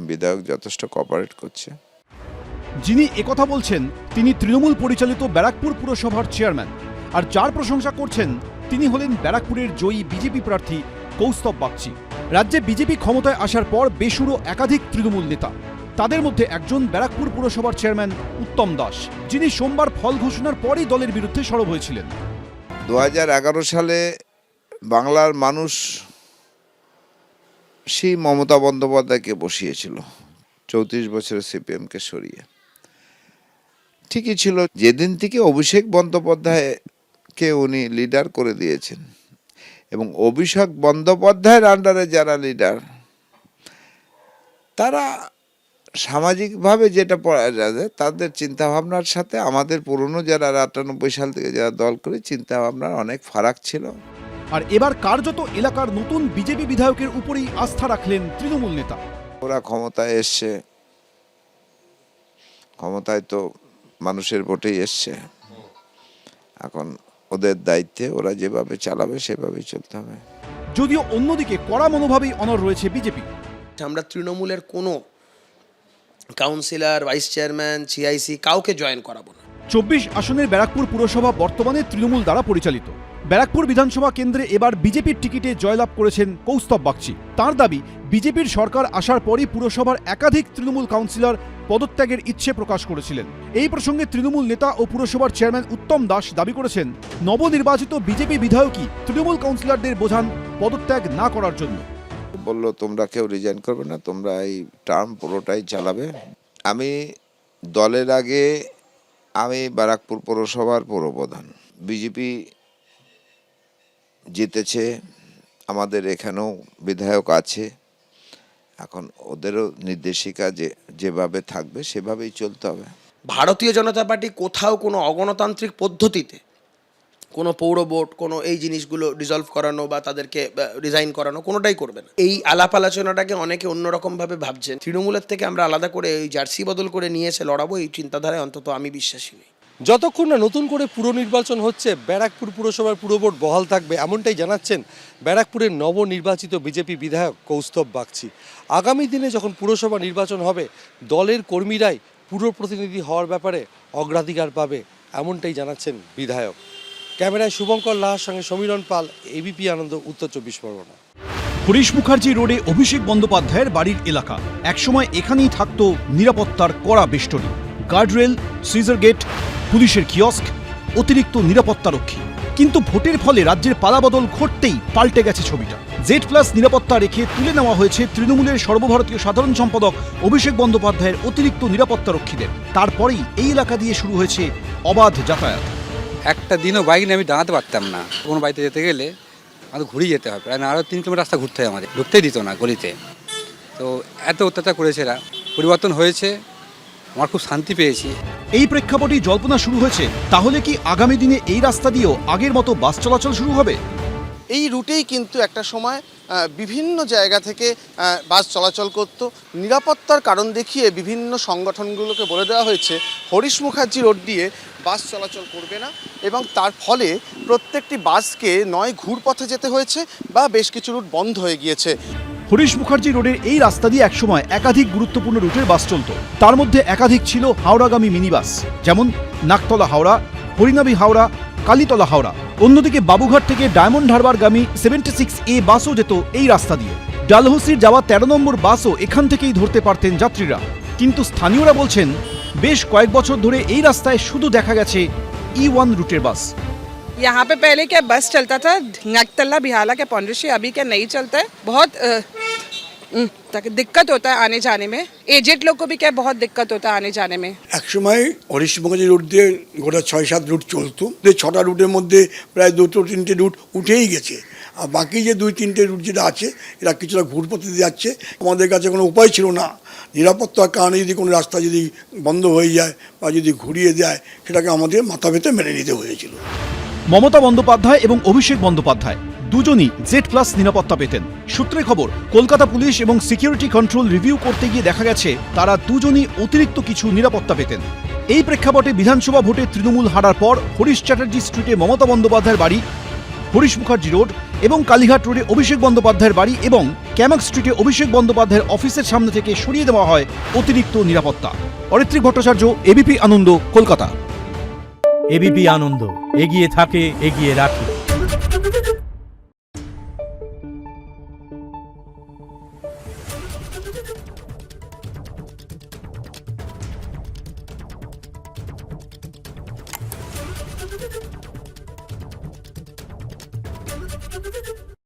বিধায়ক যথেষ্ট কোঅপারেট করছে। যিনি একথা বলছেন তিনি তৃণমূল পরিচালিত ব্যারাকপুর পুরসভার চেয়ারম্যান, আর যার প্রশংসা করছেন তিনি হলেন ব্যারাকপুরের জয়ী বিজেপি প্রার্থী কৌস্তব বাগচি। রাজ্যে বিজেপি ক্ষমতায় আসার পর বেসুরো একাধিক তৃণমূল নেতা, তাদের মধ্যে একজন ব্যারাকপুর পুরসভার চেয়ারম্যান উত্তম দাস, যিনি সোমবার ফল ঘোষণার পরই দলের বিরুদ্ধে সরব হয়েছিলেন। 2011 সালে বাংলার মানুষ সেই মমতা বন্দ্যোপাধ্যায়কে বসিয়েছিল 34 বছরের সিপিএমকে সরিয়ে। ঠিকই ছিল, যেদিন থেকে অভিষেক বন্দ্যোপাধ্যায়কে উনি লিডার করে দিয়েছেন এবং অভিষেক বন্দ্যোপাধ্যায়ের আন্ডারে যারা লিডার তারা সামাজিকভাবে যেটা পড়া যায় তাদের চিন্তাভাবনার সাথে আমাদের পুরনো যারা 98 সাল থেকে যারা দল করে চিন্তাভাবনার অনেক ফারাক ছিল। আর এবার কার্যত এলাকার নতুন বিজেপি বিধায়কের উপরেই আস্থা রাখলেন তৃণমূল নেতা। ওরা ক্ষমতায় এসছে, ক্ষমতায় তো মানুষের ভোটেই এসছে, এখন ওদের দায়িত্বে ওরা যেভাবে চালাবে সেভাবেই চলতে হবে। যদিও অন্যদিকে কড়া মনোভাবেই অনড় রয়েছে বিজেপি। আমরা তৃণমূলের কোনো কাউন্সিলর, ভাইস চেয়ারম্যান, সিআইসি কাউকে জয়েন করাবো না। 24 আসনের ব্যারাকপুর পুরসভা বর্তমানে তৃণমূল দ্বারা পরিচালিত। ব্যারাকপুর বিধানসভা কেন্দ্রে এবার বিজেপির টিকিটে জয়লাভ করেছেন কৌস্তব বাগচি। তার দাবি, বিজেপির সরকার আসার পরই পুরসভার একাধিক তৃণমূল কাউন্সিলর পদত্যাগের ইচ্ছে প্রকাশ করেছিলেন। এই প্রসঙ্গে তৃণমূল নেতা ও পুরসভার চেয়ারম্যান উত্তম দাস দাবি করেছেন, নবনির্বাচিত বিজেপি বিধায়কই তৃণমূল কাউন্সিলরদের বোঝান পদত্যাগ না করার জন্য। বলল তোমরা কেউ রিজাইন করবে না, তোমরা এই টার্ম পুরোটাই চালাবে। আমি দলের আগে আমি ব্যারাকপুর পৌরসভার পৌরপ্রধান, বিজেপি জিতেছে, আমাদের এখানেও বিধায়ক আছে, এখন ওদেরও নির্দেশিকা যেভাবে থাকবে সেভাবেই চলতে হবে। ভারতীয় জনতা পার্টি কোথাও কোনো অগণতান্ত্রিক পদ্ধতিতে কোনো পৌর বোর্ড, কোনো এই জিনিসগুলো ডিসলভ করানো বা তাদেরকে রিজাইন করানো কোনোটাই করবে না। এই আলাপ আলোচনাটাকে অনেকে অন্যরকমভাবে ভাবছেন। তৃণমূলের থেকে আমরা আলাদা করে এই জার্সি বদল করে নিয়ে এসে লড়াবো, এই চিন্তাধারায় অন্তত আমি বিশ্বাসী নই। যতক্ষণ না নতুন করে পুর নির্বাচন হচ্ছে ব্যারাকপুর পুরসভার পুরবোর্ড বহাল থাকবে, এমনটাই জানাচ্ছেন ব্যারাকপুরের নবনির্বাচিত বিজেপি বিধায়ক কৌস্তব বাগচি। আগামী দিনে যখন পুরসভা নির্বাচন হবে দলের কর্মীরাই পুর প্রতিনিধি হওয়ার ব্যাপারে অগ্রাধিকার পাবে, এমনটাই জানাচ্ছেন বিধায়ক। ক্যামেরায় শুভঙ্কর লাহার সঙ্গে সমীরণ পাল, এবিপি আনন্দ, উত্তর 24 পরগনা। হরিশ মুখার্জি রোডে অভিষেক বন্দ্যোপাধ্যায়ের বাড়ির এলাকা। একসময় এখানেই থাকতো নিরাপত্তার কড়া বেষ্টনী, গার্ডরেল, সিজার গেট, পুলিশের কিয়স্ক, অতিরিক্ত নিরাপত্তারক্ষী। কিন্তু ভোটের ফলে রাজ্যের পালাবদল ঘটতেই পাল্টে গেছে ছবিটা। Z+ নিরাপত্তা রেখে তুলে নেওয়া হয়েছে তৃণমূলের সর্বভারতীয় সাধারণ সম্পাদক অভিষেক বন্দ্যোপাধ্যায়ের অতিরিক্ত নিরাপত্তারক্ষীদের। তারপরেই এই এলাকা দিয়ে শুরু হয়েছে অবাধ যাতায়াত। একটা দিনও বাইক নিয়ে আমি দাঁড়াতে পারতাম না। কোনো বাড়িতে যেতে গেলে আমাদের ঘুরিয়ে যেতে হবে, প্রায় আরও 3 কিলোমিটার রাস্তা ঘুরতে হয়, আমাদের ঢুকতেই দিত না গলিতে। তো এত অত্যাচার করেছে এরা, পরিবর্তন হয়েছে, আমার খুব শান্তি পেয়েছি। এই প্রেক্ষাপটেই জল্পনা শুরু হয়েছে, তাহলে কি আগামী দিনে এই রাস্তা দিয়েও আগের মতো বাস চলাচল শুরু হবে? এই রুটেই কিন্তু একটা সময় বিভিন্ন জায়গা থেকে বাস চলাচল করত। নিরাপত্তার কারণ দেখিয়ে বিভিন্ন সংগঠনগুলোকে বলে দেওয়া হয়েছে হরিশ মুখার্জি রোড দিয়ে বাস চলাচল করবে না, এবং তার ফলে প্রত্যেকটি বাসকে নয় ঘুরপথে যেতে হয়েছে বা বেশ কিছু রুট বন্ধ হয়ে গিয়েছে। হরিশ মুখার্জি রোডের এই রাস্তা দিয়ে একসময় একাধিক গুরুত্বপূর্ণ রুটের বাস চলত। তার মধ্যে একাধিক ছিল হাওড়াগামী মিনি বাস, যেমন নাকতলা হাওড়া, হরিনাবি হাওড়া, কালীতলা হাওড়া। অন্যদিকে বাবুঘাট থেকে ডায়মন্ড হারবারগামী 76A বাসও যেত এই রাস্তা দিয়ে। ডালহৌসির যাওয়া 13 নম্বর বাসও এখান থেকেই ধরতে পারতেন যাত্রীরা। কিন্তু স্থানীয়রা বলছেন, বেশ কয়েক বছর ধরে এই রাস্তায় শুধু দেখা গেছে E1 রুটের বাস। यहाँ पे पहले क्या बस चलता था नगतला बिहाला के पौंडरी, अभी क्या नहीं चलता है। बहुत दिक्कत होता है आने जाने में, एजेड लोग को भी क्या बहुत दिक्कत होता है आने जाने में। एक समय हरिश मुखार्जी রুট দিয়ে গোটা 6-7 রুট চলতো। 6টা রুটের মধ্যে প্রায় 2-3টে রুট উঠেই গেছে, আর বাকি যে 2-3টে রুট যেটা আছে এরা কিছুটা ঘুরপথে যাচ্ছে। আমাদের কাছে কোনো উপায় ছিল না, নিরাপত্তার কারণে যদি কোনো রাস্তা যদি বন্ধ হয়ে যায় বা যদি ঘুরিয়ে যায় সেটাকে আমাদের মাথা পেতে মেনে নিতে হয়েছিল। মমতা বন্দ্যোপাধ্যায় এবং অভিষেক বন্দ্যোপাধ্যায় দুজনই Z+ নিরাপত্তা পেতেন। সূত্রে খবর, কলকাতা পুলিশ এবং সিকিউরিটি কন্ট্রোল রিভিউ করতে গিয়ে দেখা গেছে তারা দুজনই অতিরিক্ত কিছু নিরাপত্তা পেতেন। এই প্রেক্ষাপটে বিধানসভা ভোটে তৃণমূল হারার পর হরিশ চ্যাটার্জি স্ট্রিটে মমতা বন্দ্যোপাধ্যায়ের বাড়ি, হরিশ মুখার্জি রোড এবং কালীঘাট রোডে অভিষেক বন্দ্যোপাধ্যায়ের বাড়ি এবং ক্যামাক স্ট্রিটে অভিষেক বন্দ্যোপাধ্যায়ের অফিসের সামনে থেকে সরিয়ে দেওয়া হয় অতিরিক্ত নিরাপত্তা। অরিত্রিক ভট্টাচার্য, এবিপি আনন্দ, কলকাতা। এবিপি আনন্দ, এগিয়ে থাকে, এগিয়ে রাখে।